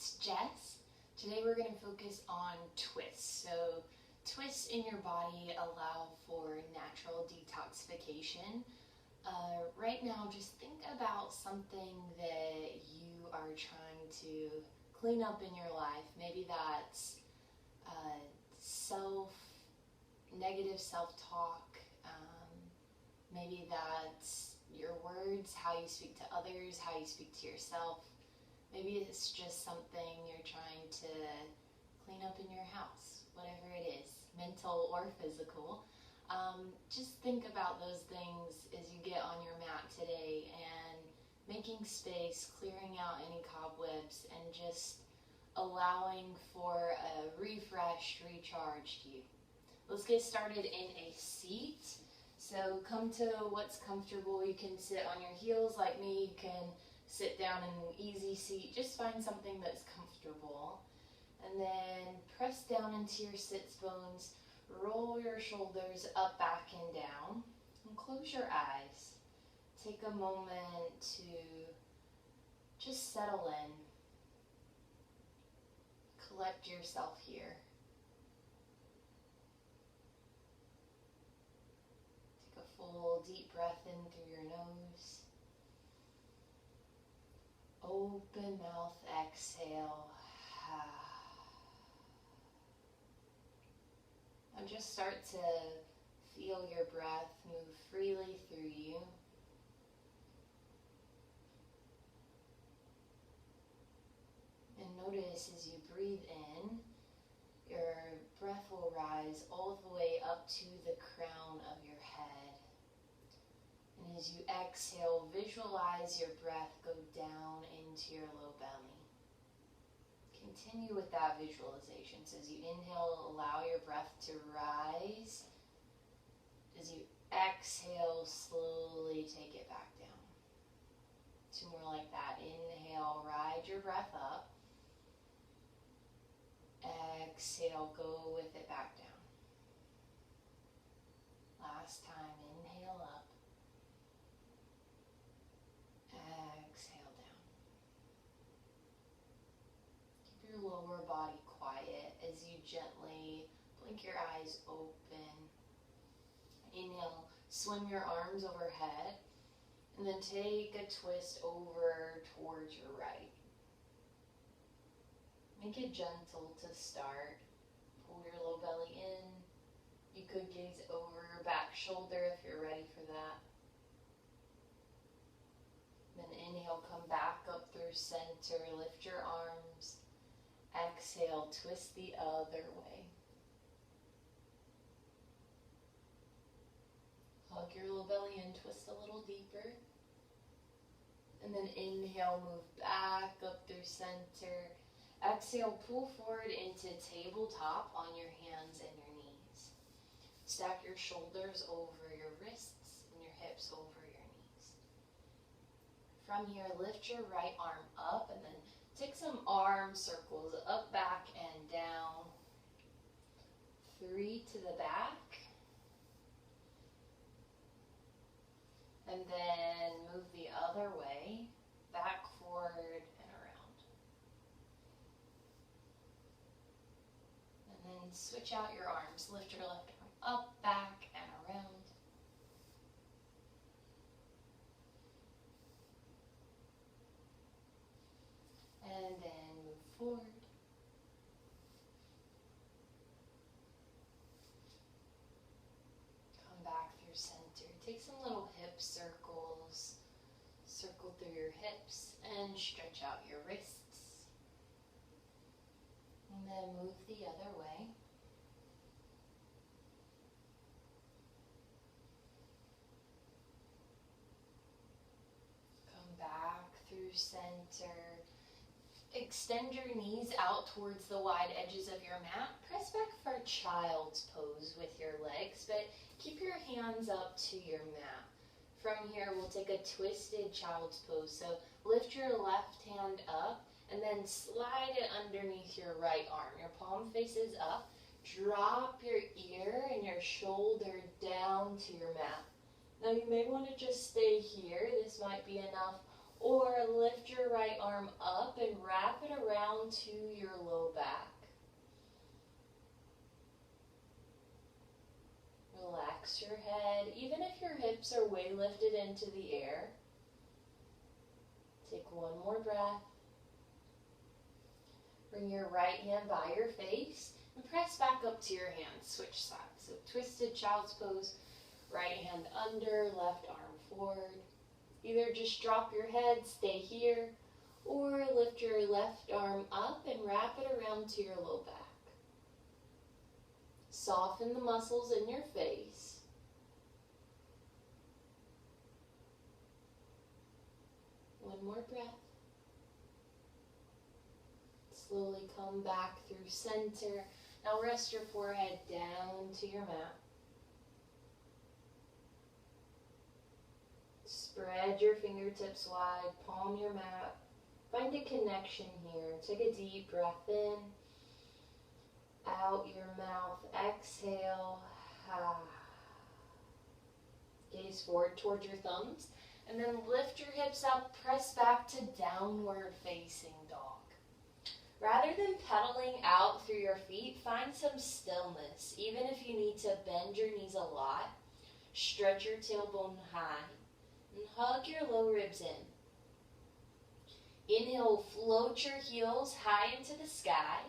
it's Jess. Today we're going to focus on twists. So twists in your body allow for natural detoxification. Right now, just think about something that you are trying to clean up in your life. Maybe that's negative self-talk. Maybe that's your words, how you speak to others, how you speak to yourself. Maybe it's just something you're trying to clean up in your house, whatever it is, mental or physical. Just think about those things as you get on your mat today and making space, clearing out any cobwebs, and just allowing for a refreshed, recharged you. Let's get started in a seat. So come to what's comfortable. You can sit on your heels like me. You can sit down in an easy seat. Just find something that's comfortable. And then press down into your sits bones. Roll your shoulders up, back, and down. And close your eyes. Take a moment to just settle in. Collect yourself here. Take a full deep breath in through your nose. Open mouth, exhale. And just start to feel your breath move freely through you. And notice as you breathe in, your breath will rise all the way up to the crown of your head. And as you exhale, visualize your breath go down into your low belly. Continue with that visualization. So as you inhale, allow your breath to rise. As you exhale, slowly take it back down. 2 more like that. Inhale, ride your breath up. Exhale, go with it back down. Last time, inhale up. Exhale down. Keep your lower body quiet as you gently blink your eyes open. Inhale, swim your arms overhead, and then take a twist over towards your right. Make it gentle to start. Pull your low belly in. You could gaze over your back shoulder if you're ready for that. Then inhale, come back up through center. Lift your arms. Exhale, twist the other way. Hug your low belly in, twist a little deeper. And then inhale, move back up through center. Exhale, pull forward into tabletop on your hands and your knees. Stack your shoulders over your wrists and your hips over your knees. From here, lift your right arm up and then take some arm circles up, back, and down. 3 to the back. And then move the other way, back, forward, and around. And then switch out your arms. Lift your left arm up, back, and around. And then move forward. Come back through center. Take some little hip circles. Circle through your hips and stretch out your wrists. And then move the other way. Come back through center. Extend your knees out towards the wide edges of your mat. Press back for child's pose with your legs, but keep your hands up to your mat. From here, we'll take a twisted child's pose. So lift your left hand up and then slide it underneath your right arm. Your palm faces up. Drop your ear and your shoulder down to your mat. Now you may want to just stay here. This might be enough. Or lift your right arm up and wrap it around to your low back. Relax your head, even if your hips are way lifted into the air. Take one more breath. Bring your right hand by your face and press back up to your hands. Switch sides. So twisted child's pose, right hand under, left arm forward. Either just drop your head, stay here, or lift your left arm up and wrap it around to your low back. Soften the muscles in your face. One more breath. Slowly come back through center. Now rest your forehead down to your mat. Spread your fingertips wide, palm your mat. Find a connection here. Take a deep breath in. Out your mouth, exhale. Gaze forward towards your thumbs. And then lift your hips up, press back to downward facing dog. Rather than pedaling out through your feet, find some stillness. Even if you need to bend your knees a lot, stretch your tailbone high, and hug your low ribs in. Inhale, float your heels high into the sky,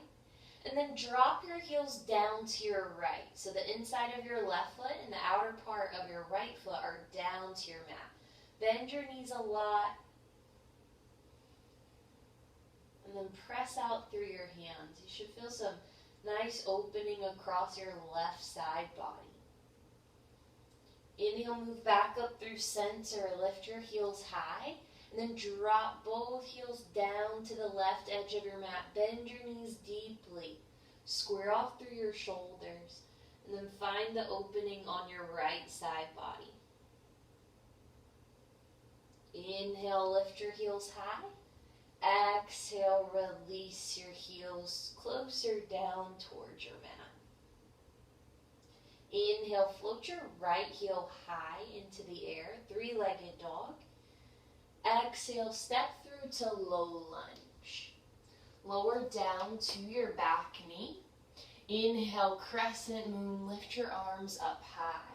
and then drop your heels down to your right. So the inside of your left foot and the outer part of your right foot are down to your mat. Bend your knees a lot, and then press out through your hands. You should feel some nice opening across your left side body. Inhale, move back up through center. Lift your heels high, and then drop both heels down to the left edge of your mat. Bend your knees deeply. Square off through your shoulders, and then find the opening on your right side body. Inhale, lift your heels high. Exhale, release your heels closer down towards your mat. Inhale, float your right heel high into the air, three-legged dog. Exhale, step through to low lunge. Lower down to your back knee. Inhale, crescent moon, lift your arms up high.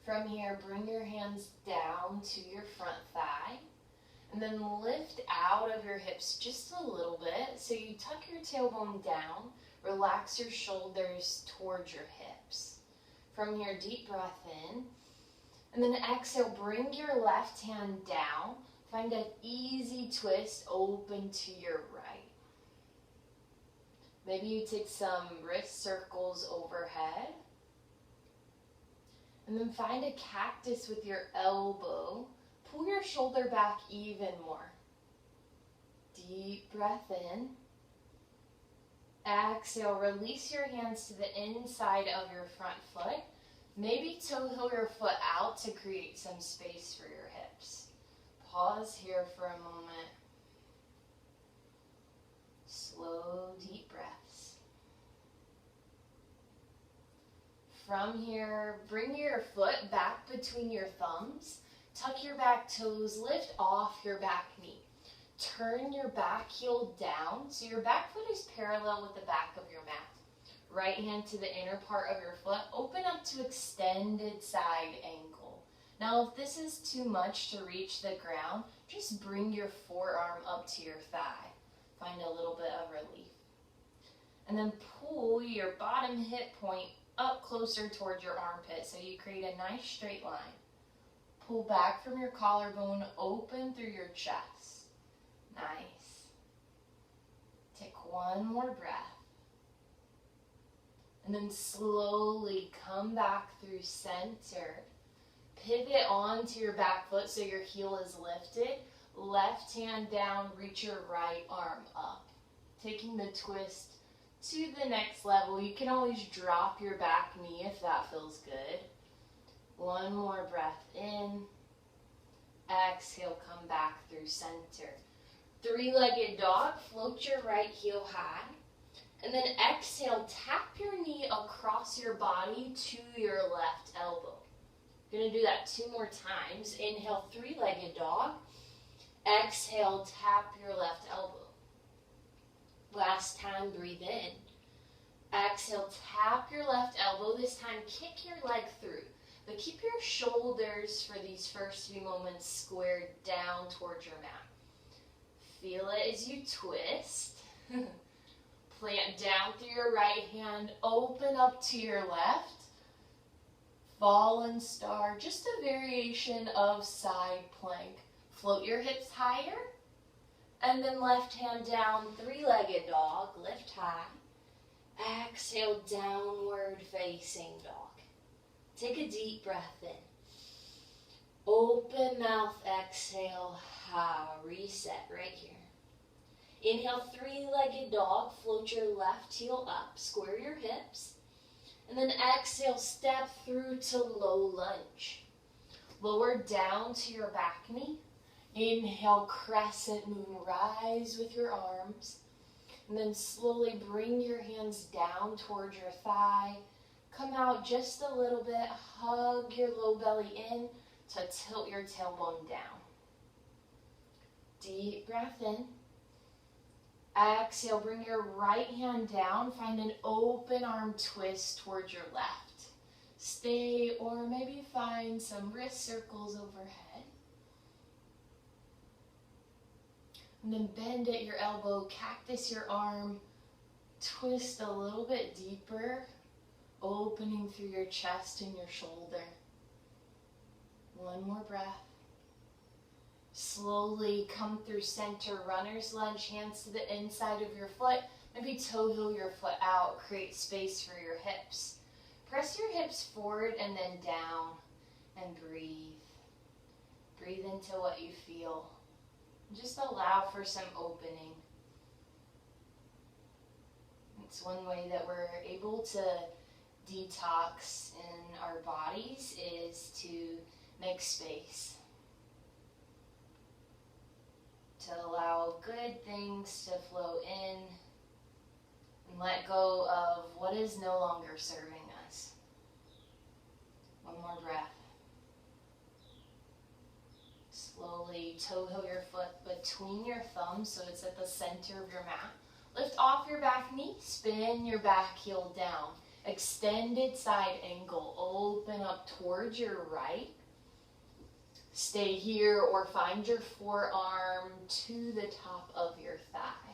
From here, bring your hands down to your front thigh. And then lift out of your hips just a little bit. So you tuck your tailbone down, relax your shoulders towards your hips. From here, deep breath in. And then exhale, bring your left hand down. Find an easy twist, open to your right. Maybe you take some wrist circles overhead. And then find a cactus with your elbow. Pull your shoulder back even more. Deep breath in. Exhale, release your hands to the inside of your front foot. Maybe toe heel your foot out to create some space for your hips. Pause here for a moment. Slow, deep breaths. From here, bring your foot back between your thumbs. Tuck your back toes, lift off your back knee. Turn your back heel down so your back foot is parallel with the back of your mat. Right hand to the inner part of your foot. Open up to extended side ankle. Now if this is too much to reach the ground, just bring your forearm up to your thigh. Find a little bit of relief. And then pull your bottom hip point up closer towards your armpit so you create a nice straight line. Pull back from your collarbone, open through your chest. Nice. Take one more breath. And then slowly come back through center. Pivot onto your back foot so your heel is lifted. Left hand down, reach your right arm up. Taking the twist to the next level. You can always drop your back knee if that feels good. One more breath in. Exhale, come back through center. Three-legged dog, float your right heel high. And then exhale, tap your knee across your body to your left elbow. Gonna do that 2 more times. Inhale, three-legged dog. Exhale, tap your left elbow. Last time, breathe in. Exhale, tap your left elbow. This time, kick your leg through. But keep your shoulders for these first few moments squared down towards your mat. Feel it as you twist. Plant down through your right hand. Open up to your left. Fallen star, just a variation of side plank. Float your hips higher. And then left hand down, three-legged dog. Lift high. Exhale, downward facing dog. Take a deep breath in. Open mouth, exhale, reset right here. Inhale, three-legged dog. Float your left heel up. Square your hips. And then exhale, step through to low lunge. Lower down to your back knee. Inhale, crescent moon, rise with your arms. And then slowly bring your hands down towards your thigh. Come out just a little bit. Hug your low belly in to tilt your tailbone down. Deep breath in. Exhale, bring your right hand down. Find an open arm twist towards your left. Stay or maybe find some wrist circles overhead. And then bend at your elbow, cactus your arm, twist a little bit deeper, opening through your chest and your shoulder. One more breath. Slowly come through center, runner's lunge, hands to the inside of your foot. Maybe toe heel your foot out, create space for your hips. Press your hips forward and then down and breathe. Breathe into what you feel. Just allow for some opening. It's one way that we're able to detox in our bodies is to make space. To allow good things to flow in and let go of what is no longer serving us. One more breath. Slowly toe heel your foot between your thumbs so it's at the center of your mat. Lift off your back knee, spin your back heel down. Extended side angle, open up towards your right. Stay here or find your forearm to the top of your thigh.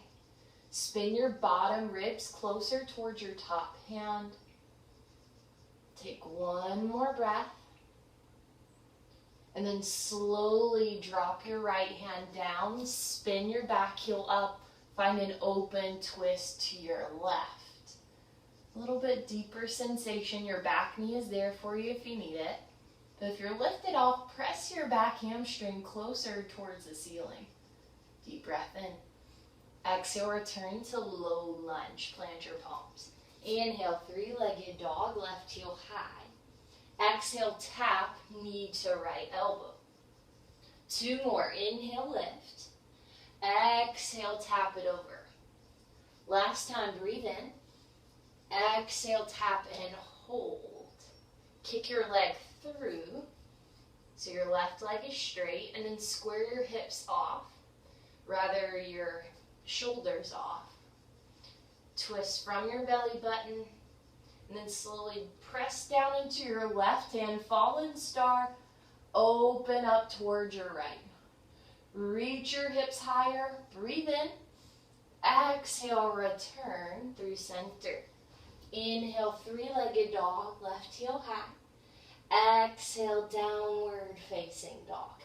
Spin your bottom ribs closer towards your top hand. Take one more breath. And then slowly drop your right hand down. Spin your back heel up. Find an open twist to your left. A little bit deeper sensation. Your back knee is there for you if you need it. But if you're lifted off, press your back hamstring closer towards the ceiling. Deep breath in. Exhale, return to low lunge. Plant your palms. Inhale, three-legged dog, left heel high. Exhale, tap knee to right elbow. 2 more. Inhale, lift. Exhale, tap it over. Last time, breathe in. Exhale, tap and hold. Kick your leg through, so your left leg is straight, and then square your hips off, rather your shoulders off. Twist from your belly button, and then slowly press down into your left hand, fallen star, open up towards your right. Reach your hips higher, breathe in, exhale, return through center. Inhale, three-legged dog, left heel high. Exhale, downward facing dog.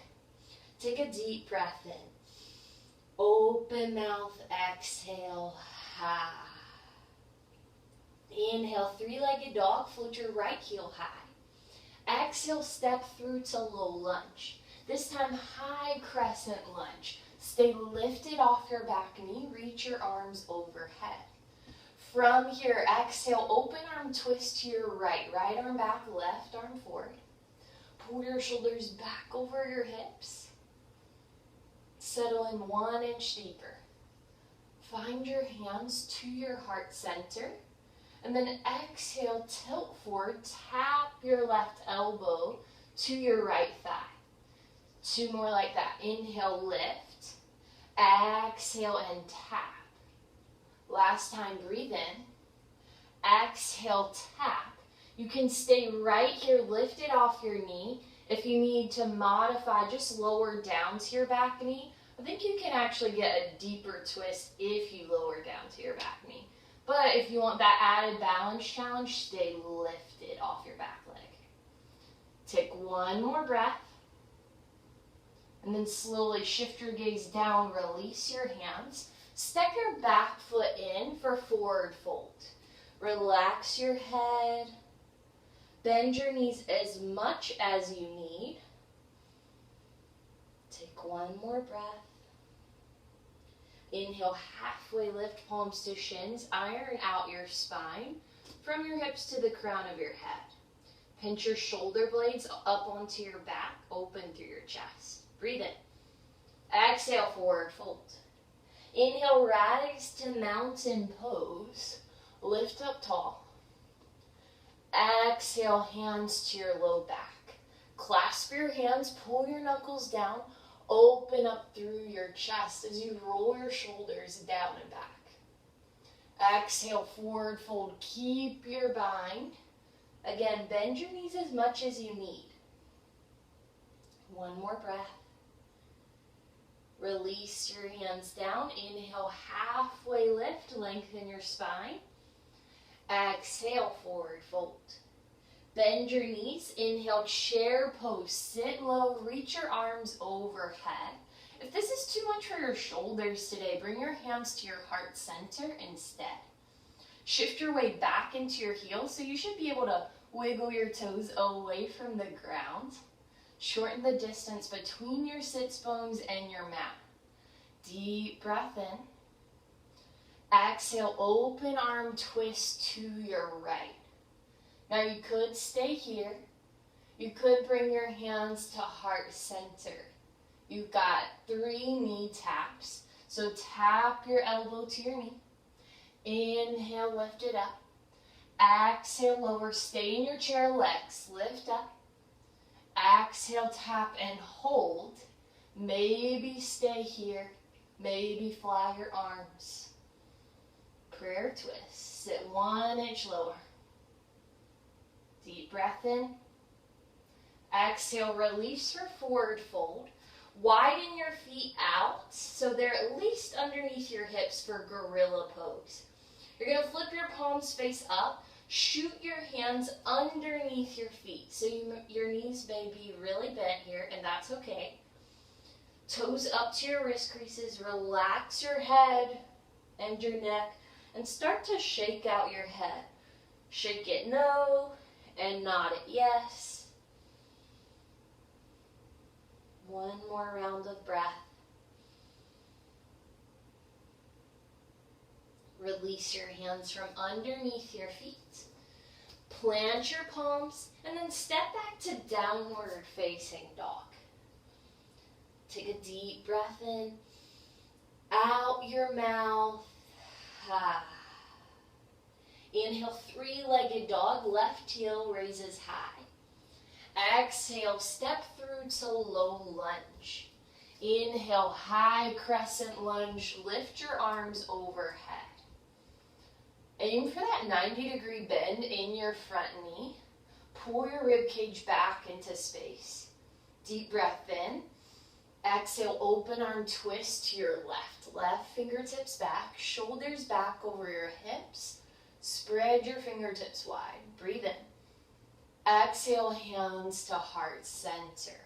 Take a deep breath in. Open mouth, exhale, high. Inhale, three-legged dog, float your right heel high. Exhale, step through to low lunge. This time, high crescent lunge. Stay lifted off your back knee, reach your arms overhead. From here, exhale, open arm twist to your right. Right arm back, left arm forward. Pull your shoulders back over your hips. Settle in 1 inch deeper. Find your hands to your heart center. And then exhale, tilt forward, tap your left elbow to your right thigh. 2 more like that. Inhale, lift. Exhale and tap. Last time, breathe in. Exhale, tap. You can stay right here, lift it off your knee. If you need to modify, just lower down to your back knee. I think you can actually get a deeper twist if you lower down to your back knee. But if you want that added balance challenge, stay lifted off your back leg. Take 1 more breath. And then slowly shift your gaze down, release your hands. Step your back foot in for forward fold. Relax your head. Bend your knees as much as you need. Take 1 more breath. Inhale, halfway lift, palms to shins. Iron out your spine from your hips to the crown of your head. Pinch your shoulder blades up onto your back, open through your chest. Breathe in. Exhale, forward fold. Inhale, rise to mountain pose. Lift up tall. Exhale, hands to your low back. Clasp your hands, pull your knuckles down, open up through your chest as you roll your shoulders down and back. Exhale, forward fold. Keep your bind. Again, bend your knees as much as you need. 1 more breath. Release your hands down. Inhale, halfway lift, lengthen your spine. Exhale, forward fold. Bend your knees. Inhale, chair pose. Sit low, reach your arms overhead. If this is too much for your shoulders today, bring your hands to your heart center instead. Shift your way back into your heels, so you should be able to wiggle your toes away from the ground. Shorten the distance between your sits bones and your mat. Deep breath in. Exhale, open arm twist to your right. Now you could stay here. You could bring your hands to heart center. You've got 3 knee taps. So tap your elbow to your knee. Inhale, lift it up. Exhale, lower. Stay in your chair, legs lift up. Exhale, tap and hold. Maybe stay here. Maybe fly your arms. Prayer twist. Sit 1 inch lower. Deep breath in. Exhale, release for forward fold. Widen your feet out so they're at least underneath your hips for gorilla pose. You're going to flip your palms face up. Shoot your hands underneath your feet. So your knees may be really bent here, and that's okay. Toes up to your wrist creases. Relax your head and your neck, and start to shake out your head. Shake it no, and nod it yes. 1 more round of breath. Release your hands from underneath your feet. Plant your palms, and then step back to downward facing dog. Take a deep breath in. Out your mouth. Inhale, 3-legged dog. Left heel raises high. Exhale, step through to low lunge. Inhale, high crescent lunge. Lift your arms overhead. Aim for that 90-degree bend in your front knee. Pull your rib cage back into space. Deep breath in. Exhale, open arm twist to your left. Left fingertips back, shoulders back over your hips. Spread your fingertips wide. Breathe in. Exhale, hands to heart center.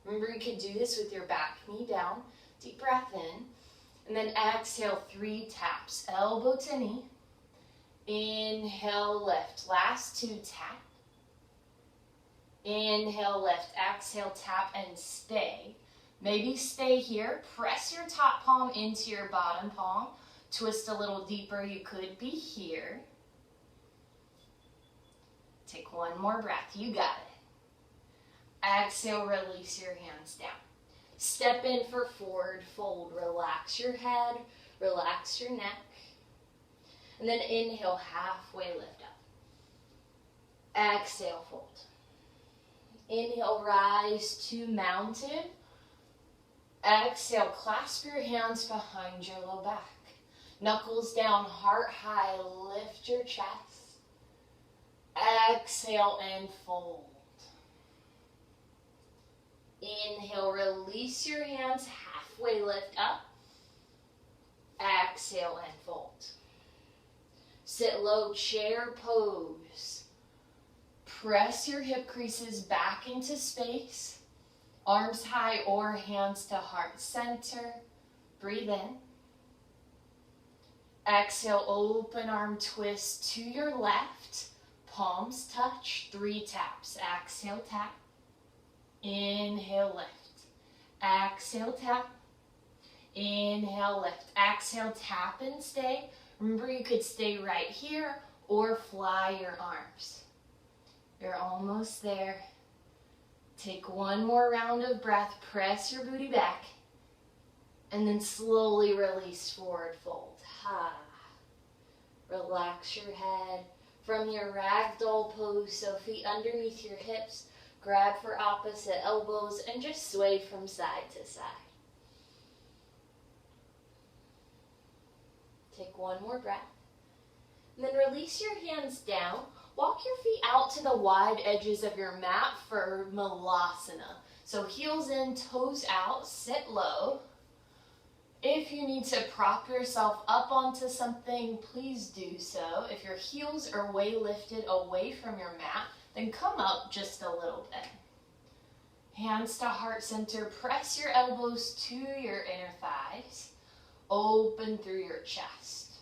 Remember, you can do this with your back knee down. Deep breath in. And then exhale, 3 taps. Elbow to knee. Inhale, lift. Last 2, tap. Inhale, lift. Exhale, tap and stay. Maybe stay here. Press your top palm into your bottom palm. Twist a little deeper. You could be here. Take 1 more breath. You got it. Exhale, release your hands down. Step in for forward fold. Relax your head. Relax your neck. And then inhale, halfway lift up. Exhale, fold. Inhale, rise to mountain. Exhale, clasp your hands behind your low back. Knuckles down, heart high, lift your chest. Exhale and fold. Inhale, release your hands, halfway lift up. Exhale and fold. Sit low, chair pose. Press your hip creases back into space. Arms high or hands to heart center. Breathe in. Exhale, open arm twist to your left. Palms touch, 3 taps. Exhale, tap. Inhale, lift. Exhale, tap. Inhale, lift. Exhale, tap and stay. Remember, you could stay right here or fly your arms. You're almost there. Take one more round of breath. Press your booty back. And then slowly release, forward fold. Relax your head. From your ragdoll pose, so feet underneath your hips. Grab for opposite elbows and just sway from side to side. Take one more breath. And then release your hands down. Walk your feet out to the wide edges of your mat for Malasana. So heels in, toes out, sit low. If you need to prop yourself up onto something, please do so. If your heels are way lifted away from your mat, then come up just a little bit. Hands to heart center. Press your elbows to your inner thighs. Open through your chest.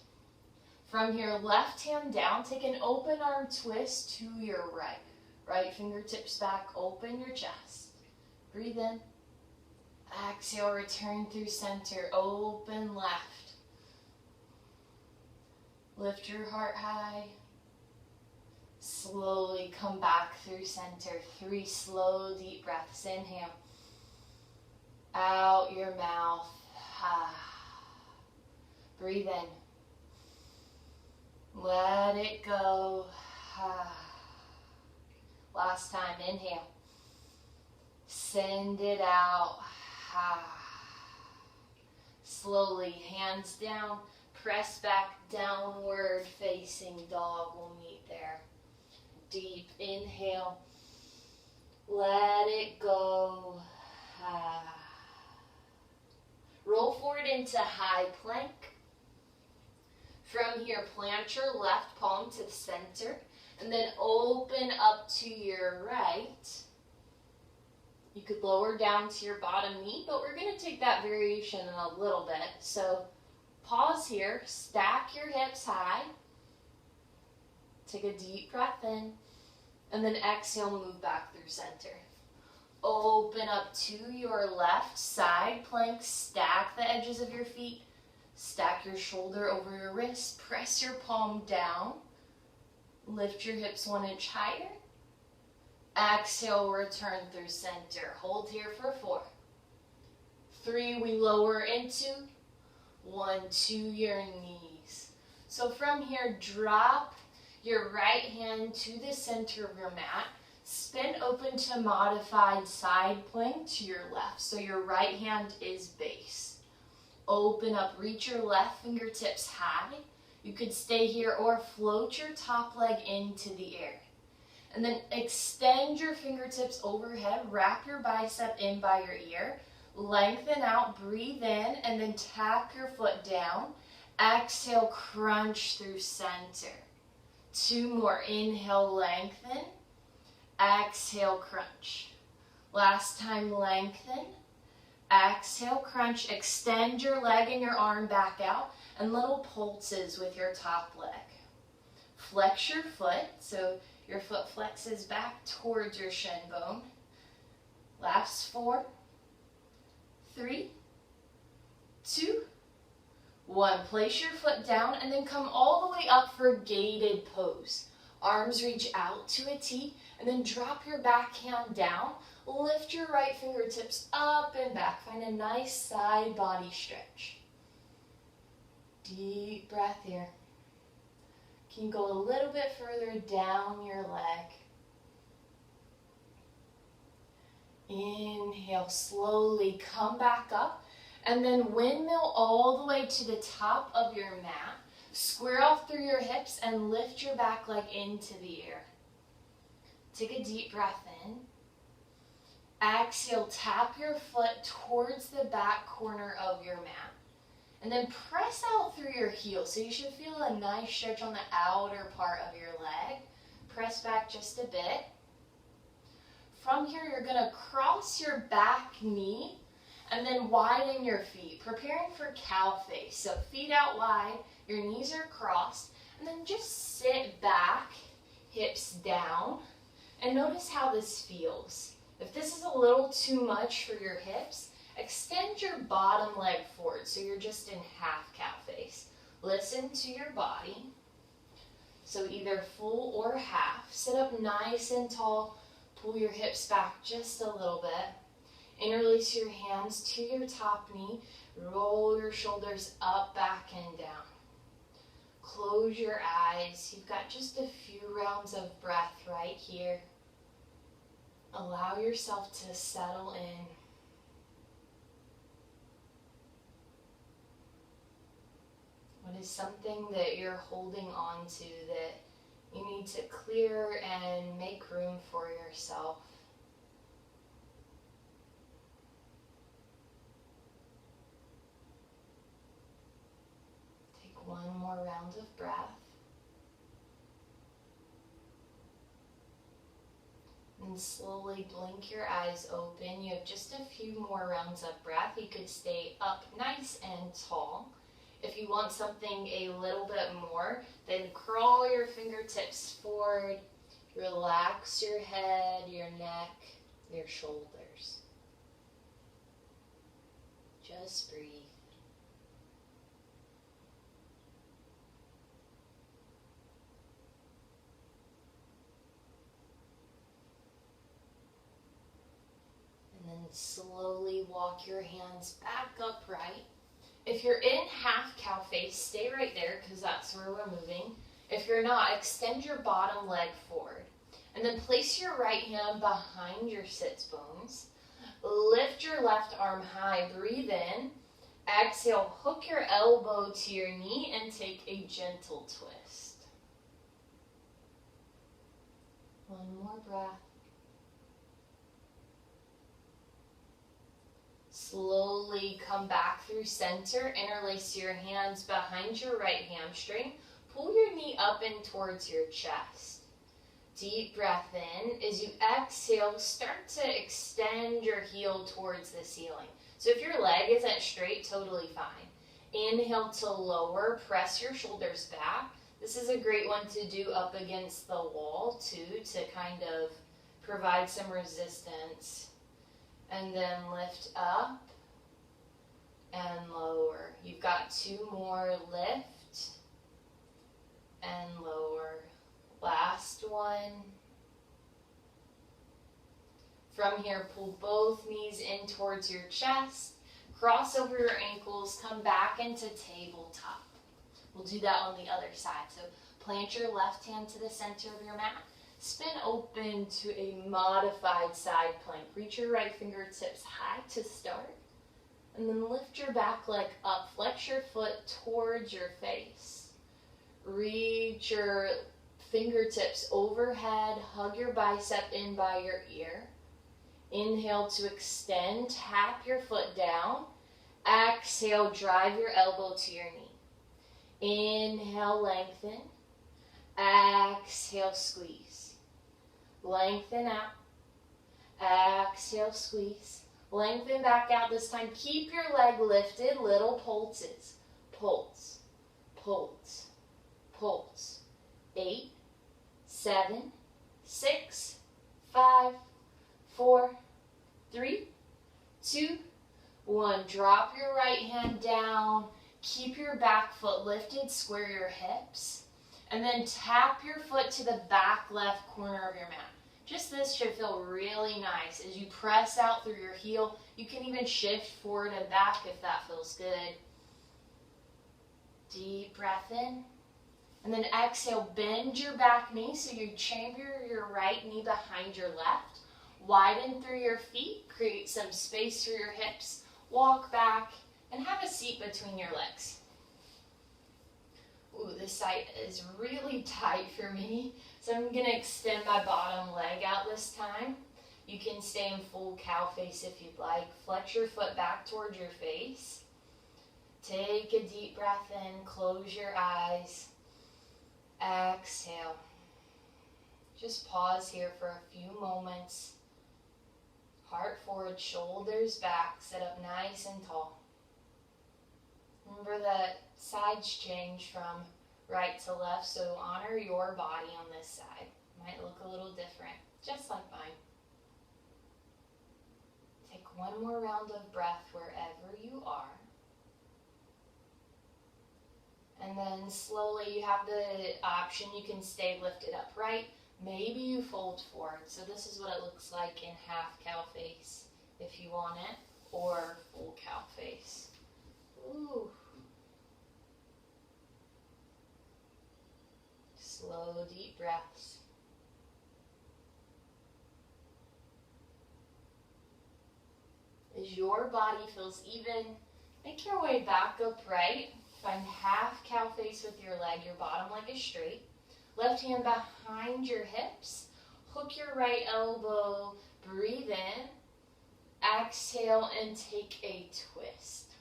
From here, left hand down, take an open arm twist to your right. Right fingertips back, open your chest. Breathe in. Exhale, return through center, open left. Lift your heart high. Slowly come back through center. 3 slow, deep breaths. Inhale. Out your mouth. Breathe in. Let it go. Last time, inhale. Send it out. Slowly, hands down. Press back, downward facing dog. We'll meet there. Deep inhale. Let it go. Roll forward into high plank. From here, plant your left palm to the center, and then open up to your right. You could lower down to your bottom knee, but we're going to take that variation in a little bit. So pause here, stack your hips high. Take a deep breath in, and then exhale, move back through center. Open up to your left side plank, stack the edges of your feet. Stack your shoulder over your wrist, press your palm down, lift your hips 1 inch higher. Exhale, return through center. Hold here for 4. 3, we lower into. 1, to your knees. So from here, drop your right hand to the center of your mat. Spin open to modified side plank to your left. So your right hand is base. Open up, reach your left fingertips high. You could stay here or float your top leg into the air. And then extend your fingertips overhead, wrap your bicep in by your ear, lengthen out, breathe in, and then tap your foot down. Exhale, crunch through center. 2 more, inhale, lengthen. Exhale, crunch. Last time, lengthen. Exhale, crunch, extend your leg and your arm back out, and little pulses with your top leg. Flex your foot, so your foot flexes back towards your shin bone. Last 4, 3, 2, 1. Place your foot down and then come all the way up for gated pose. Arms reach out to a T, and then drop your back hand down. Lift your right fingertips up and back. Find a nice side body stretch. Deep breath here. Can you go a little bit further down your leg? Inhale, slowly come back up, and then windmill all the way to the top of your mat. Square off through your hips and lift your back leg into the air. Take a deep breath in. Exhale, tap your foot towards the back corner of your mat. And then press out through your heel. So you should feel a nice stretch on the outer part of your leg. Press back just a bit. From here, you're going to cross your back knee and then widen your feet, preparing for cow face. So feet out wide, your knees are crossed, and then just sit back, hips down, and notice how this feels. If this is a little too much for your hips, extend your bottom leg forward so you're just in half cow face. Listen to your body. So either full or half. Sit up nice and tall. Pull your hips back just a little bit. Interlace your hands to your top knee. Roll your shoulders up, back, and down. Close your eyes. You've got just a few rounds of breath right here. Allow yourself to settle in. What is something that you're holding on to that you need to clear and make room for yourself? Take one more round of breath. And slowly blink your eyes open. You have just a few more rounds of breath. You could stay up nice and tall. If you want something a little bit more, then crawl your fingertips forward. Relax your head, your neck, your shoulders. Just breathe. And then slowly walk your hands back upright. If you're in half cow face, stay right there because that's where we're moving. If you're not, extend your bottom leg forward. And then place your right hand behind your sits bones. Lift your left arm high. Breathe in. Exhale, hook your elbow to your knee and take a gentle twist. One more breath. Slowly come back through center. Interlace your hands behind your right hamstring. Pull your knee up and towards your chest. Deep breath in. As you exhale, start to extend your heel towards the ceiling. So if your leg isn't straight, totally fine. Inhale to lower. Press your shoulders back. This is a great one to do up against the wall too, to kind of provide some resistance. And then lift up and lower. You've got two more. Lift and lower. Last one. From here, pull both knees in towards your chest. Cross over your ankles. Come back into tabletop. We'll do that on the other side. So plant your left hand to the center of your mat. Spin open to a modified side plank. Reach your right fingertips high to start. And then lift your back leg up. Flex your foot towards your face. Reach your fingertips overhead. Hug your bicep in by your ear. Inhale to extend. Tap your foot down. Exhale, drive your elbow to your knee. Inhale, lengthen. Exhale, squeeze. Lengthen out. Exhale, squeeze. Lengthen back out this time. Keep your leg lifted. Little pulses. Pulse. Pulse. Pulse. 8, 7, 6, 5, 4, 3, 2, 1. Drop your right hand down. Keep your back foot lifted. Square your hips. And then tap your foot to the back left corner of your mat. Just this should feel really nice. As you press out through your heel, you can even shift forward and back if that feels good. Deep breath in. And then exhale, bend your back knee so you chamber your right knee behind your left. Widen through your feet, create some space through your hips, walk back, and have a seat between your legs. Ooh, this side is really tight for me, so I'm going to extend my bottom leg out this time. You can stay in full cow face if you'd like. Flex your foot back towards your face. Take a deep breath in, close your eyes, exhale. Just pause here for a few moments. Heart forward, shoulders back, sit up nice and tall. Remember that sides change from right to left, so honor your body on this side. Might look a little different, just like mine. Take one more round of breath wherever you are. And then slowly you have the option, you can stay lifted upright. Maybe you fold forward. So this is what it looks like in half cow face if you want it, or full cow face. Ooh. Slow, deep breaths. As your body feels even, make your way back upright. Find half cow face with your leg. Your bottom leg is straight. Left hand behind your hips. Hook your right elbow. Breathe in. Exhale and take a twist.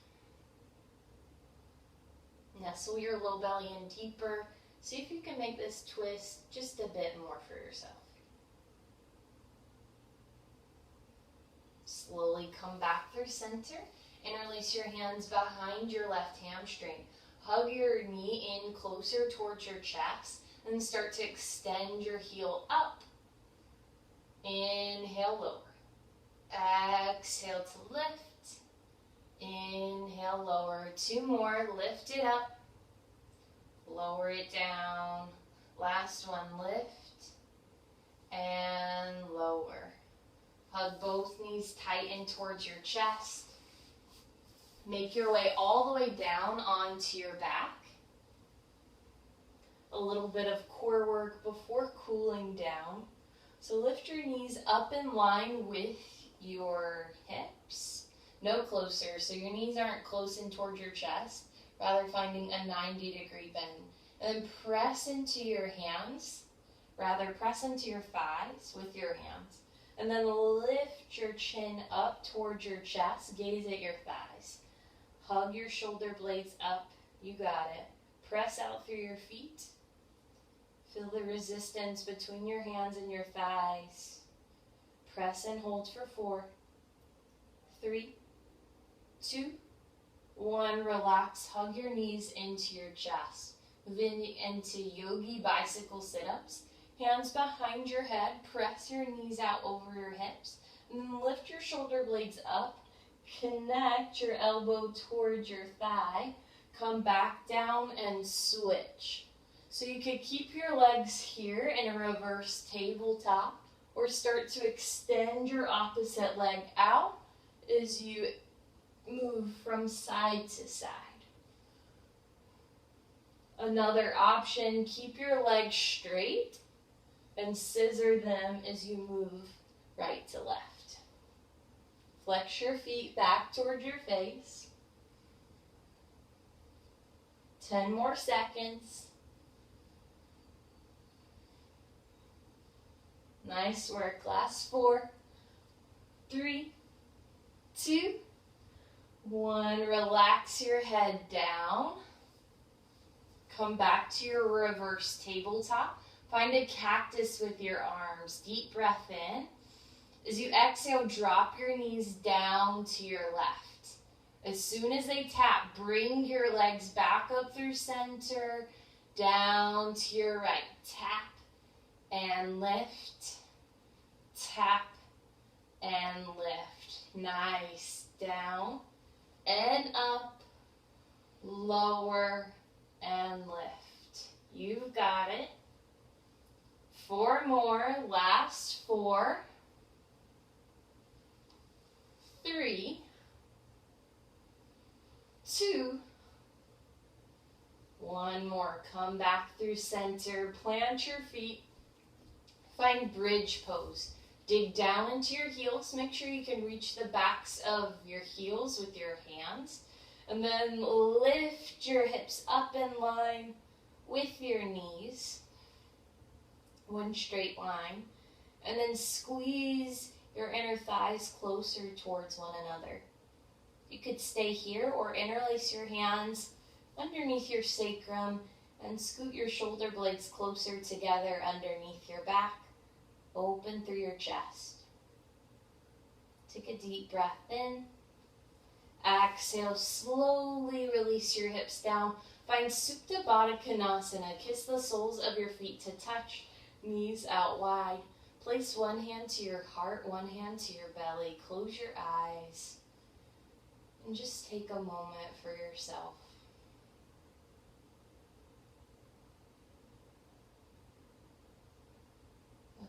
Nestle your low belly in deeper. See if you can make this twist just a bit more for yourself. Slowly come back through center and release your hands behind your left hamstring. Hug your knee in closer towards your chest and start to extend your heel up. Inhale, lower. Exhale to lift. Inhale, lower. Two more. Lift it up. Lower it down. Last one. Lift and lower. Hug both knees tight in towards your chest. Make your way all the way down onto your back. A little bit of core work before cooling down. So lift your knees up in line with your hips. No closer, so your knees aren't close in towards your chest, rather finding a 90-degree bend. And then press into your hands, press into your thighs with your hands. And then lift your chin up towards your chest, gaze at your thighs. Hug your shoulder blades up, you got it. Press out through your feet. Feel the resistance between your hands and your thighs. Press and hold for 4, 3, 2, 1. Relax, hug your knees into your chest. Move into yogi bicycle sit-ups. Hands behind your head, press your knees out over your hips. And then lift your shoulder blades up. Connect your elbow towards your thigh. Come back down and switch. So you could keep your legs here in a reverse tabletop or start to extend your opposite leg out as you move from side to side. Another option, keep your legs straight and scissor them as you move right to left. Flex your feet back toward your face. 10 more seconds. Nice work. Last 4, 3, 2, 1. Relax your head down. Come back to your reverse tabletop. Find a cactus with your arms. Deep breath in. As you exhale, drop your knees down to your left. As soon as they tap, bring your legs back up through center, down to your right. Tap and lift. Tap and lift. Nice. Down and up. Lower and lift. You've got it. 4 more. Last 4. 3, 2, 1 more. Come back through center. Plant your feet. Find bridge pose. Dig down into your heels. Make sure you can reach the backs of your heels with your hands. And then lift your hips up in line with your knees. One straight line. And then squeeze your inner thighs closer towards one another. You could stay here or interlace your hands underneath your sacrum and scoot your shoulder blades closer together underneath your back. Open through your chest. Take a deep breath in. Exhale, slowly release your hips down. Find Supta Baddha Konasana. Kiss the soles of your feet to touch, knees out wide. Place one hand to your heart, one hand to your belly. Close your eyes and just take a moment for yourself.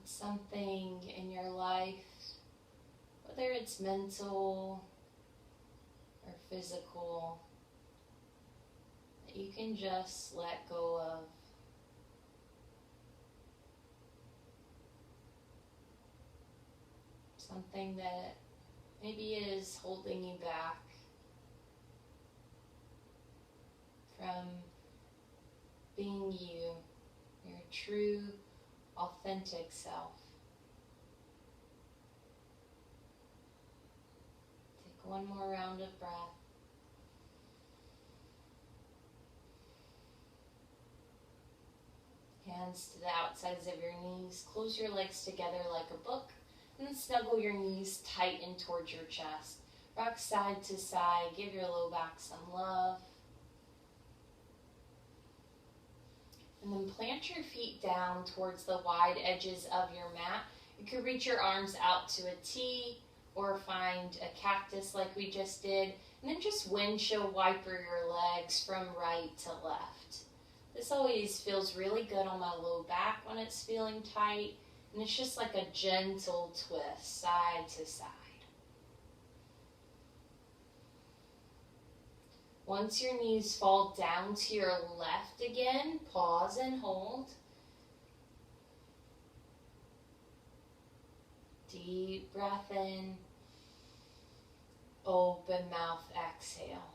What's something in your life, whether it's mental or physical, that you can just let go of? Something that maybe is holding you back from being you, your true, authentic self. Take one more round of breath. Hands to the outsides of your knees. Close your legs together like a book. And then snuggle your knees tight in towards your chest. Rock side to side. Give your low back some love. And then plant your feet down towards the wide edges of your mat. You could reach your arms out to a T or find a cactus like we just did. And then just windshield wiper your legs from right to left. This always feels really good on my low back when it's feeling tight. And it's just like a gentle twist, side to side. Once your knees fall down to your left again, pause and hold. Deep breath in. Open mouth, exhale.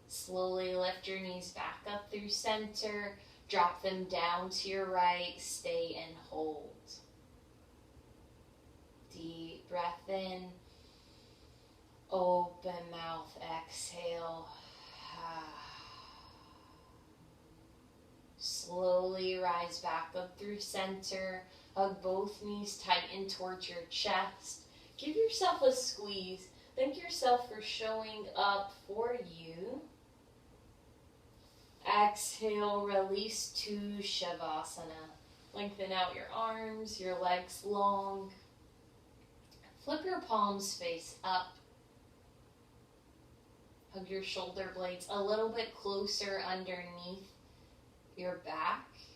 Slowly lift your knees back up through center. Drop them down to your right. Stay and hold. Deep breath in. Open mouth, exhale. Slowly rise back up through center. Hug both knees tight in towards your chest. Give yourself a squeeze. Thank yourself for showing up for you. Exhale, release to Shavasana. Lengthen out your arms, your legs long. Flip your palms face up. Hug your shoulder blades a little bit closer underneath your back.